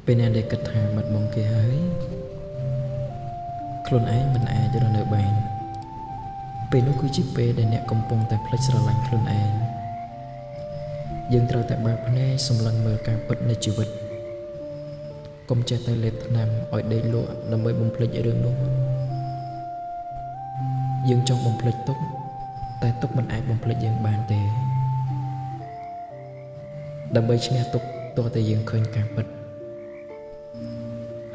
ពេលអ្នកដែលគិតថាបាត់បង់គេហើយខ្លួនឯងមិនអាចរស់នៅបានពេលនោះគឺជាពេលដែលអ្នកកំពុងតែភ្លេចស្រឡាញ់ខ្លួនឯងយើងត្រូវតែបើកភ្នែកសម្លឹងមើលការពិតនៃជីវិតកុំចេះតែលេបថ្នាំឲ្យដេកលក់ដើម្បីបំភ្លេចរឿងនោះយើងចង់បំភ្លេចទុកតែទុកមិនអាចបំភ្លេចយើងបានទេដើម្បីឈ្នះទុកទោះតែយើងឃើញការពិត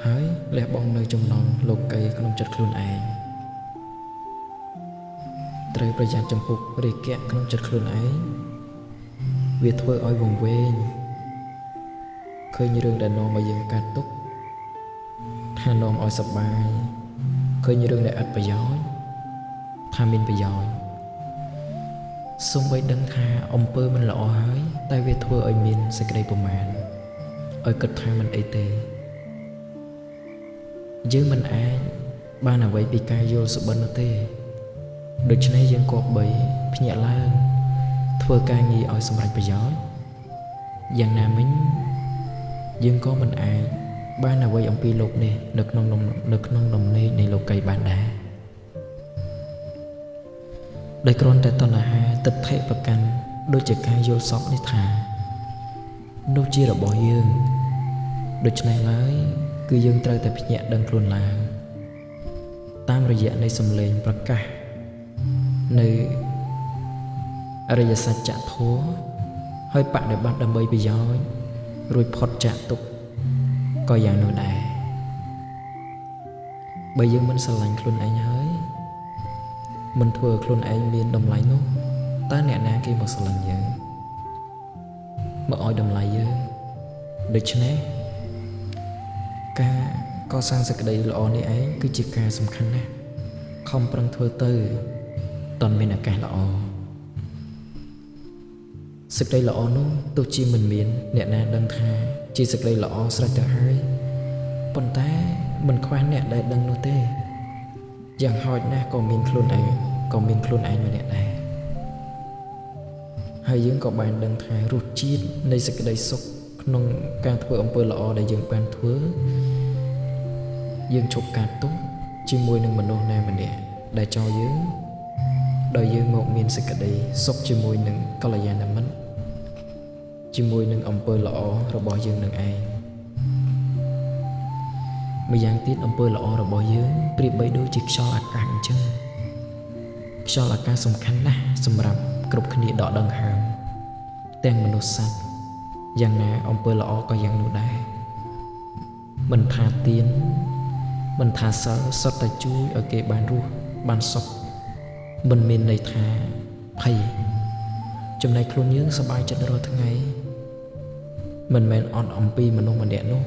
ហើយលះបង់នៅចំណងលោកីក្នុងចិត្តខ្លួនឯងត្រូវប្រយ័ត្នចំពោះរាគៈក្នុងចិត្តខ្លួនឯងវាធ្វើឲ្យវង្វេងឃើញរឿងដែលនាំឲ្យយើងកាត់ទុកថានាំឲ្យសប្បាយឃើញរឿងដែលឥតប្រយោជន៍ថាមានប្រយោជន៍សូម្បីដឹងថាអំពើមិនល្អហើយតែវាធ្វើឲ្យមានសេចក្តីប្រមាទឲ្យគិតថាមិនអីទេយើងមិនអាចបានអ្វីពីការយល់សុបិននោះទេដូច្នេះយើងគប្បីភ្ញាក់ឡើងធ្វើការងារឲ្យសម្រេចប្រយោជន៍យ៉ាងណាមិញយើងក៏មិនអាចបានអ្វីអំពីលោកនេះនៅក្នុងដំណេកនៃលោកីបានដែរដោយគ្រាន់តែតណ្ហាទិដ្ឋិប្រកាន់ដូចជាការយល់សពនេះថានោះជារបស់យើងដូច្នេះឡើយគឺយើងត្រូវតែភ្ញាក់ដឹងខ្លួនឡើងតាមរយៈនៃសម្លេងប្រកាសនៅអរិយសច្ចធម៌ហើយបដិបត្តិដើម្បីប្រយោជន៍រួចផុតចាកទុក្ខក៏យ៉ាងនោះដែរបើយើងមិនស្រឡាញ់ខ្លួនឯងហើយមិនធ្វើខ្លួនឯងមានតម្លៃនោះតើអ្នកណាគេមកស្រឡាញ់យើងមកឲ្យតម្លៃយើងដូច្នេះការកសាងសេចក្តីល្អនេះឯងគឺជាការសំខាន់ណាស់ខំប្រឹងធ្វើទៅតន់មានឱកាសល្អសេចក្តីល្អនោះទោះជាមិនមានអ្នកណាដឹងថាជាសេចក្តីល្អស្រេចទៅហើយប៉ុន្តែមិនខ្វះអ្នកដែលដឹងនោះទេយ៉ាងហោចណាស់ក៏មានខ្លួនឯងម្នាក់ដែរហើយយើងក៏បានដឹងថារសជាតិនៃសេចក្តីសុខក្នុងការធ្វើអំពើល្អដែលយើងបានធ្វើយើងឈប់កាត់ទុកជាមួយនឹងមនុស្សណាម្នាក់ដែលចោលយើងដោយយើងមកមានសេចក្តីសុខជាមួយនឹងកល្យាណមិត្តជាមួយនឹងអំពើល្អរបស់យើងនឹងឯងម្យ៉ាងទៀតអំពើល្អរបស់យើងប្រៀបបីដូចជាខ្យល់អាកាសអញ្ចឹងខ្យល់អាកាសសំខាន់ណាស់សម្រាប់គ្រប់គ្នាដកដង្ហើមទាំងមនុស្សសត្វយ៉ាងណាអំពើល្អក៏យ៉ាងនោះដែរមិនថាទានមិនថាសិលសុទ្ធតែជួយឲ្យគេបានរស់បានសុខមិនមានន័យថាភ័យចំណែកខ្លួនយើងសប្បាយចិត្តរាល់ថ្ងៃមិនមែនអត់អំពីមនុស្សម្នាក់នោះ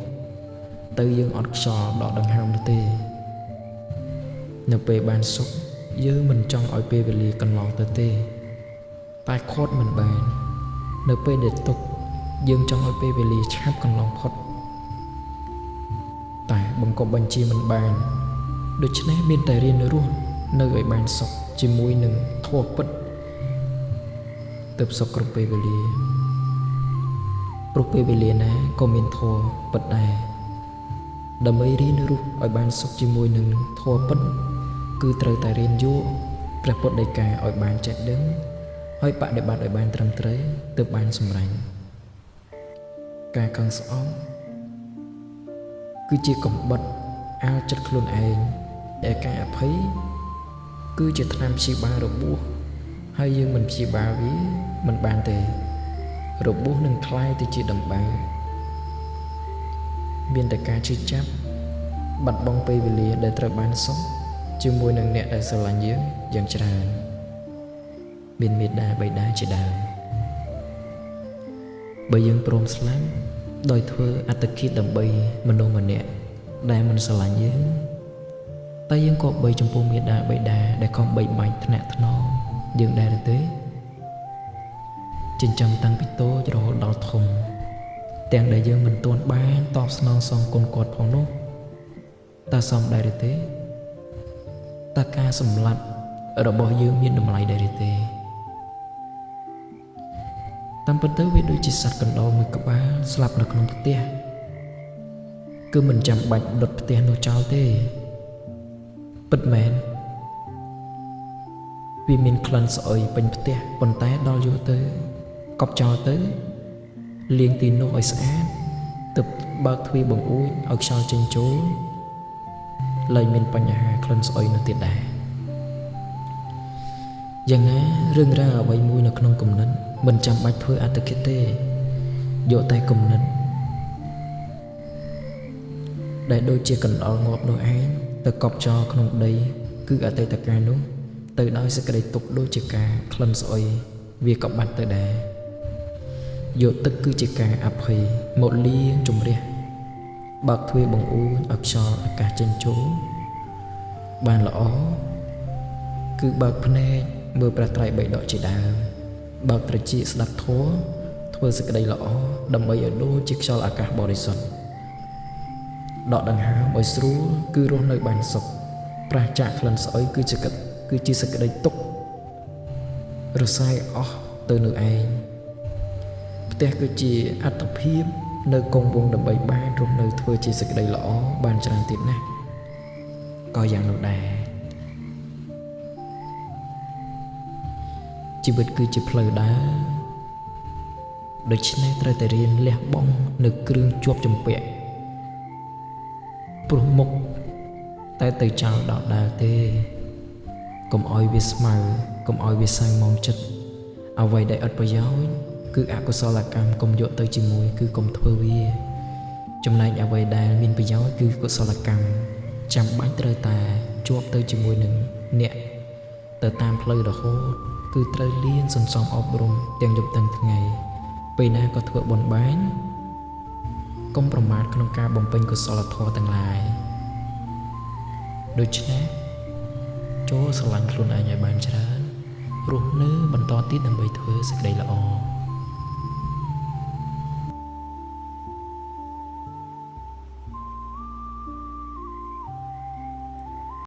ទៅយើងអត់ខ្យល់ដកដង្ហើមនោះទេនៅពេលបានសុខយើងមិនចង់ឲ្យពេលវេលាកន្លងទៅទេតែខាត់មិនបាននៅពេលដែលទុក្ខយើងចង់ឲ្យពេលវេលាឆាប់កន្លងផុតតែបង្កប់បញ្ជាមិនបានដូច្នេះមានតែរៀនរស់នៅឲ្យបានសុខជាមួយនឹងធម៌ពិតទើបសុខគ្រប់ពេលវេលាព្រោះពេលវេលាណាក៏មានធម៌ពិតដែរដើម្បីរៀនរស់ឲ្យបានសុខជាមួយនឹងធម៌ពិតគឺត្រូវតែរៀនយកព្រះពុទ្ធដីកាឲ្យបានចេះដឹងហើយបដិបត្តិឲ្យបានត្រឹមត្រូវទើបបានសម្រេចការខឹងស្អប់គឺជាកំបិតអាលចិត្តខ្លួនឯងដែលការអភ័យគឺជាថ្នាំព្យាបាលរបួសហើយយើងមិនព្យាបាលវាមិនបានទេរបួសនឹងคล้ายទៅជាដំបៅមានតែការឈឺចាប់បាត់បង់ពេលវេលាដែលត្រូវបានសុខជាមួយនឹងអ្នកដែលស្រឡាញ់យើងយ៉ាងច្រើនមានមេត្តាបិតាជាដើមបើយើងព្រមស្លាប់ដោយធ្វើអត្តឃាតដើម្បីមនុស្សម្នាក់ដែលមិនស្រឡាញ់យើងតែយើងក៏បីចំពោះមេត្តាបិតាដែលខំបីបាច់ថ្នាក់ថ្នមយើងដែរទេចិញ្ចឹមតាំងពីតូចរហូតដល់ធំទាំងដែលយើងមិនទាន់បានតបស្នងសងគុណគាត់ផងនោះតើសមដែរទេតើការសម្លាប់របស់យើងមានតម្លៃដែរទេតាមពិតទៅវាដូចជាសត្វកណ្ដុរមួយក្បាលស្លាប់នៅក្នុងផ្ទះ គឺមិនចាំបាច់ដុតផ្ទះនោះចោលទេពិតមែនវាមានក្លិនស្អុយពេញផ្ទះប៉ុន្តែដល់យូរទៅកប់ចោលទៅលាងទីនោះឲ្យស្អាតទើបបើកទ្វារបង្អួចឲ្យខ្យល់ចេញចូលលែងមានបញ្ហាក្លិនស្អុយនោះទៀតដែរយ៉ាងណារឿងរ៉ាវអ្វីមួយនៅក្នុងគំនិតមិនចាំបាច់ធ្វើអត្តឃាតទេយកតែគំនិតដែលដូចជាកណ្ដុរងាប់នោះឯងទៅកប់ចោលក្នុងដីគឺអតីតកាលនោះទៅដោយសេចក្តីទុក្ខដូចជាការក្លិនស្អុយវាក៏បាត់ទៅដែរយកទឹកគឺជាការអភ័យមកលាងជំរះបើកទ្វារបង្អួចឲ្យខ្យល់អាកាសចេញចូលបានល្អគឺបើកភ្នែកមើលព្រះត្រៃបិដកជាដើមបើកត្រចៀកស្ដាប់ធម៌ធ្វើសេចក្តីល្អដើម្បីឲ្យដូចជាខ្យល់អាកាសបរិសុទ្ធដកដង្ហើមឲ្យស្រួលគឺរស់នៅបានសុខប្រះចាកក្លិនស្អុយគឺជាសេចក្តីទុក្ខរសាយអស់ទៅនៅឯងផ្ទះគឺជាអត្តភាពនៅគង់វង្សដើម្បីបានរស់នៅធ្វើជាសេចក្តីល្អបានច្រើនទៀតណាស់ក៏យ៉ាងនោះដែរជីវិតគឺជាផ្លូវដើរដូច្នេះត្រូវតែរៀនលះបង់នៅគ្រឿងជាប់ជំពាក់ព្រោះមុខតែទៅចោលដកដាលទេកុំឲ្យវាស្មៅកុំឲ្យវាសៅមងចិត្តអ្វីដែលឥតប្រយោជន៍គឺអកុសលកម្មកុំយកទៅជាមួយគឺកុំធ្វើវាចំណែកអ្វីដែលមានប្រយោជន៍គឺកុសលកម្មចាំបាច់ត្រូវតែជាប់ទៅជាមួយនឹងអ្នកទៅតាមផ្លូវរហូតគឺត្រូវលៀនសន្សំអប់រំទាំងយប់ទាំងថ្ងៃពេលណាក៏ធ្វើបុណ្យបានកុំប្រមាថក្នុងការបំពេញកុសលធម៌ទាំងឡាយដូច្នេះចូលស្រឡាញ់ខ្លួនឯងឲ្យបានច្រើនរស់នៅបន្តទៀតដើម្បីធ្វើសេចក្តីល្អ